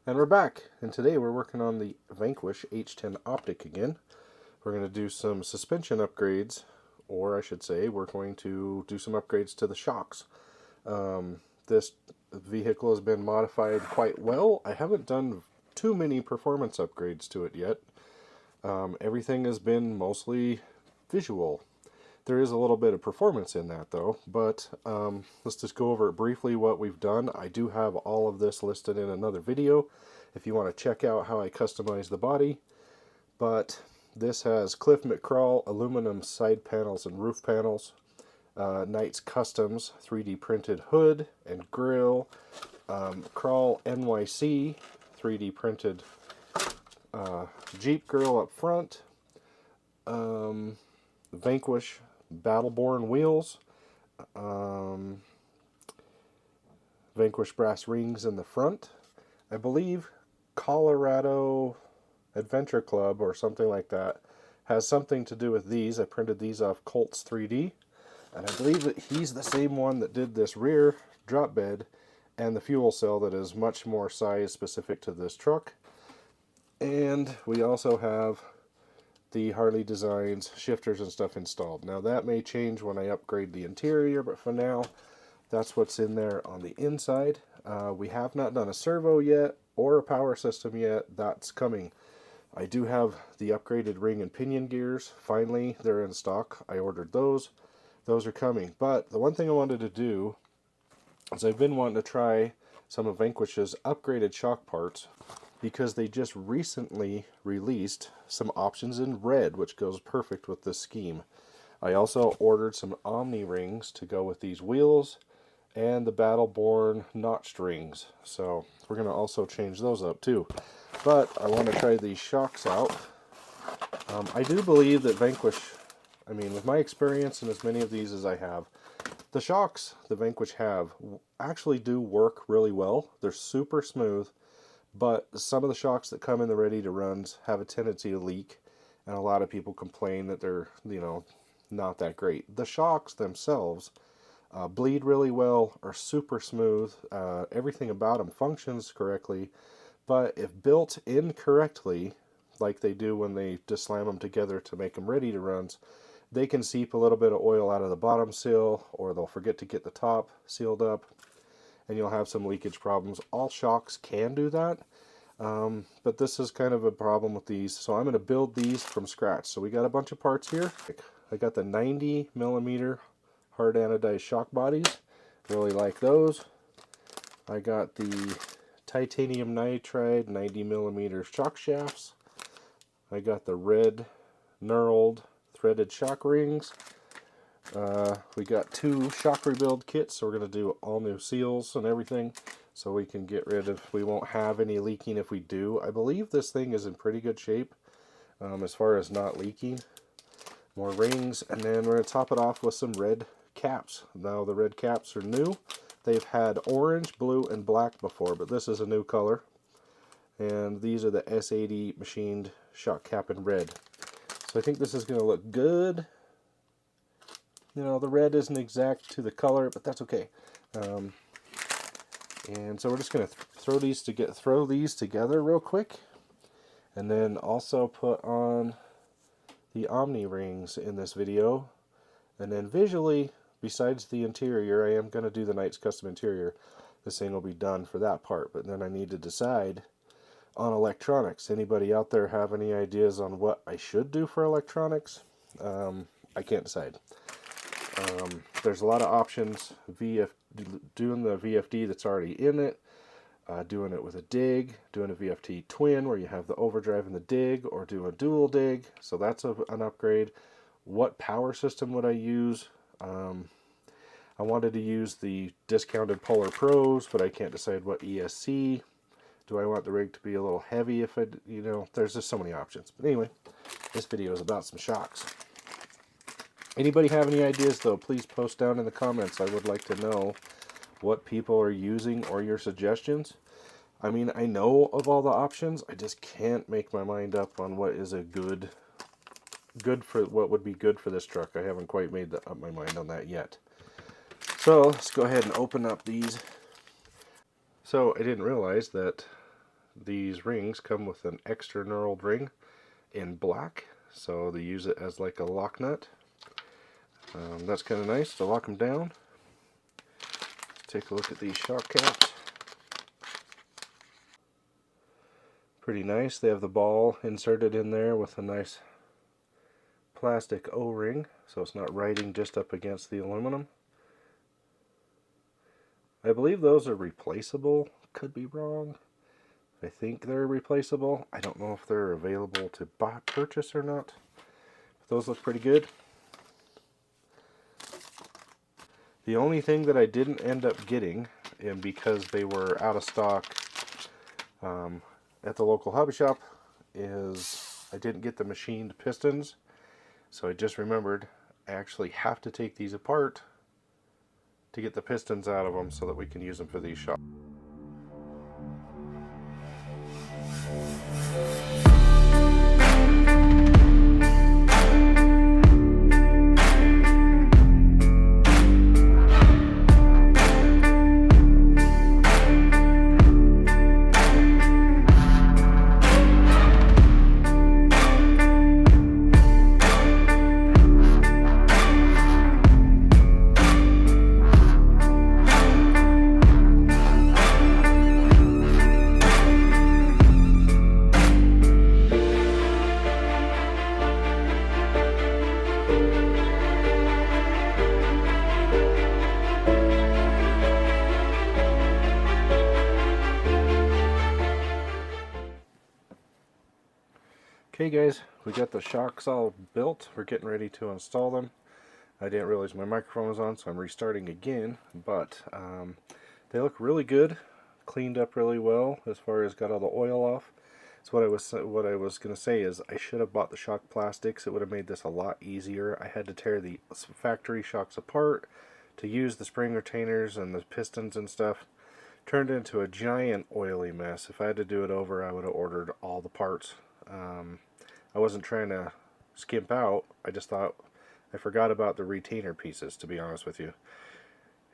And we're back, and today we're working on the Vanquish H10 optic again. We're going to do some suspension upgrades, or I should say, we're going to do some upgrades to the shocks. This vehicle has been modified quite well. I haven't done too many performance upgrades to it yet. Everything has been mostly visual. There is a little bit of performance in that though, but let's just go over briefly what we've done. I do have all of this listed in another video if you want to check out how I customize the body. But this has Cliff McCraw aluminum side panels and roof panels, Knight's Customs 3D printed hood and grille, Crawl NYC 3D printed Jeep grille up front, Vanquish Battleborn wheels, Vanquish brass rings in the front. I believe Colorado Adventure Club or something like that has something to do with these. I printed these off Colts 3D, and I believe that he's the same one that did this rear drop bed and the fuel cell that is much more size specific to this truck. And we also have the Harley Designs shifters and stuff installed. Now that may change when I upgrade the interior, but for now that's what's in there on the inside. We have not done a servo yet or a power system yet. That's coming. I do have the upgraded ring and pinion gears. Finally, they're in stock. I ordered those. Those are coming. But the one thing I wanted to do is I've been wanting to try some of Vanquish's upgraded shock parts, because they just recently released some options in red, which goes perfect with this scheme. I also ordered some Omni rings to go with these wheels and the Battleborn notched rings. So we're going to also change those up too. But I want to try these shocks out. I do believe that Vanquish, I mean, with my experience and as many of these as I have, the shocks the Vanquish have actually do work really well. They're super smooth. But some of the shocks that come in the ready to runs have a tendency to leak, and a lot of people complain that they're, not that great. The shocks themselves bleed really well, are super smooth. Everything about them functions correctly, but if built incorrectly, like they do when they just slam them together to make them ready to runs, they can seep a little bit of oil out of the bottom seal, or they'll forget to get the top sealed up, and you'll have some leakage problems. All shocks can do that, but this is kind of a problem with these, so I'm going to build these from scratch. So we got a bunch of parts here. I got the 90mm hard anodized shock bodies. Really like those. I got the titanium nitride 90mm shock shafts. I got the red knurled threaded shock rings. We got 2 shock rebuild kits, so we're going to do all new seals and everything, so we can get rid of, we won't have any leaking if we do. I believe this thing is in pretty good shape as far as not leaking. More rings, and then we're going to top it off with some red caps. Now the red caps are new. They've had orange, blue, and black before, but this is a new color. And these are the S80 machined shock cap in red. So I think this is going to look good. The red isn't exact to the color, but that's okay. And so we're just going to throw these together real quick, and then also put on the Omni rings in this video. And then visually, besides the interior, I am going to do the Knight's Custom interior. This thing will be done for that part, but then I need to decide on electronics. Anybody out there have any ideas on what I should do for electronics? I can't decide. There's a lot of options. Doing the VFD that's already in it, doing it with a dig, doing a VFD twin where you have the overdrive and the dig, or do a dual dig, so that's an upgrade. What power system would I use? I wanted to use the discounted Polar Pros, but I can't decide what ESC. Do I want the rig to be a little heavy if there's just so many options. But anyway, this video is about some shocks. Anybody have any ideas, though, please post down in the comments. I would like to know what people are using or your suggestions. I mean, I know of all the options. I just can't make my mind up on what is a what would be good for this truck. I haven't quite made up my mind on that yet. So let's go ahead and open up these. So I didn't realize that these rings come with an extra knurled ring in black, so they use it as like a lock nut. That's kind of nice to lock them down. Let's take a look at these shock caps. Pretty nice. They have the ball inserted in there with a nice plastic O-ring, so it's not riding just up against the aluminum. I believe those are replaceable. Could be wrong. I think they're replaceable. I don't know if they're available to purchase or not. But those look pretty good. The only thing that I didn't end up getting, and because they were out of stock at the local hobby shop, is I didn't get the machined pistons. So I just remembered I actually have to take these apart to get the pistons out of them so that we can use them for these shots. Okay guys, we got the shocks all built. We're getting ready to install them. I didn't realize my microphone was on, so I'm restarting again, but they look really good, cleaned up really well as far as got all the oil off. So what I was going to say is I should have bought the shock plastics. It would have made this a lot easier. I had to tear the factory shocks apart to use the spring retainers and the pistons and stuff. Turned into a giant oily mess. If I had to do it over, I would have ordered all the parts. I wasn't trying to skimp out. I just thought I forgot about the retainer pieces, to be honest with you.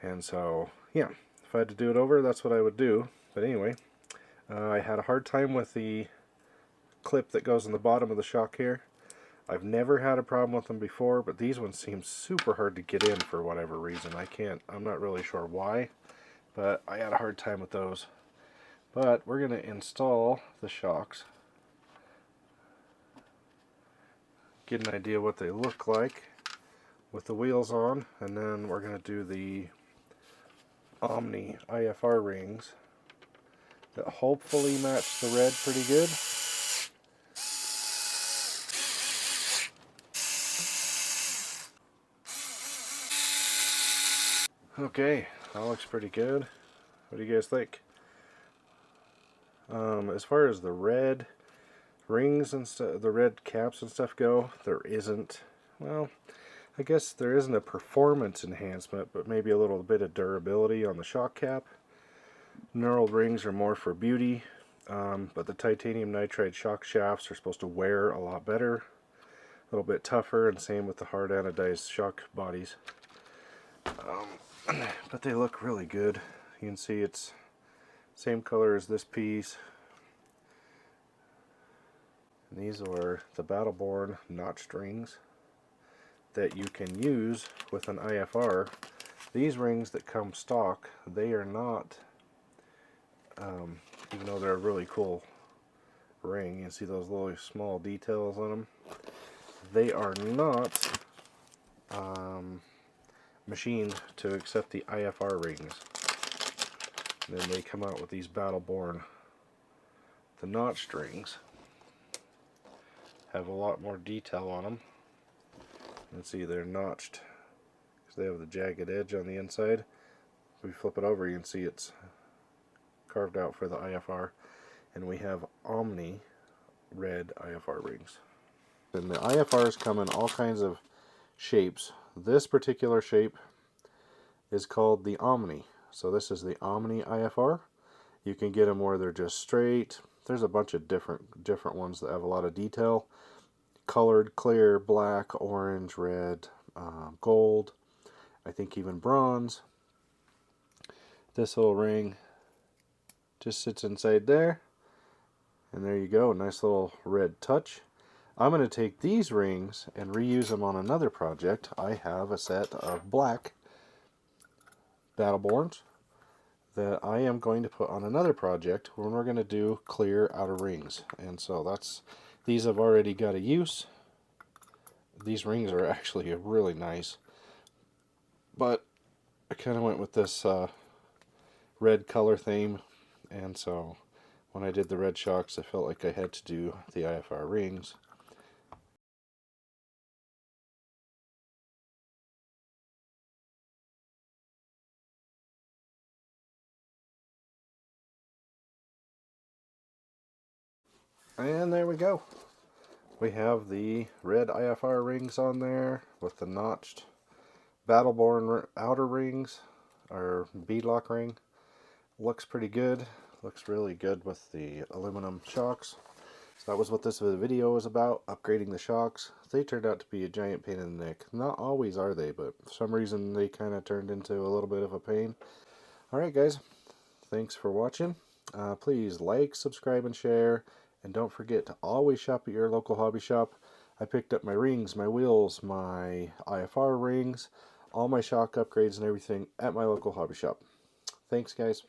And so, yeah, if I had to do it over, that's what I would do. But anyway, I had a hard time with the clip that goes in the bottom of the shock here. I've never had a problem with them before, but these ones seem super hard to get in for whatever reason. I'm not really sure why, but I had a hard time with those. But we're going to install the shocks. Get an idea what they look like with the wheels on, and then we're going to do the Omni IFR rings that hopefully match the red pretty good. Okay, that looks pretty good. What do you guys think? As far as the red rings and stuff, the red caps and stuff go, there isn't, well, I guess there isn't a performance enhancement, but maybe a little bit of durability on the shock cap. Knurled rings are more for beauty, but the titanium nitride shock shafts are supposed to wear a lot better, a little bit tougher, and same with the hard anodized shock bodies. But they look really good. You can see it's same color as this piece. And these are the Battleborn notched rings that you can use with an IFR. These rings that come stock, they are not, even though they're a really cool ring, you see those little small details on them, they are not machined to accept the IFR rings. And then they come out with these Battleborn, the notched rings. Have a lot more detail on them. Let's see, they're notched because they have the jagged edge on the inside. If we flip it over, you can see it's carved out for the IFR. And we have Omni red IFR rings. And the IFRs come in all kinds of shapes. This particular shape is called the Omni. So this is the Omni IFR. You can get them where they're just straight. There's a bunch of different ones that have a lot of detail. Colored, clear, black, orange, red, gold, I think even bronze. This little ring just sits inside there, And there you go, nice little red touch. I'm going to take these rings and reuse them on another project. I have a set of black Battleborns that I am going to put on another project when we're going to do clear outer rings. And so these have already got a use. These rings are actually really nice. But I kind of went with this red color theme, and so when I did the red shocks I felt like I had to do the IFR rings. And there we go. We have the red IFR rings on there with the notched Battleborn outer rings, or beadlock ring. Looks pretty good. Looks really good with the aluminum shocks. So that was what this video was about, upgrading the shocks. They turned out to be a giant pain in the neck. Not always are they, but for some reason they kind of turned into a little bit of a pain. Alright guys, thanks for watching. Please like, subscribe, and share. And don't forget to always shop at your local hobby shop. I picked up my rings, my wheels, my IFR rings, all my shock upgrades and everything at my local hobby shop. Thanks guys.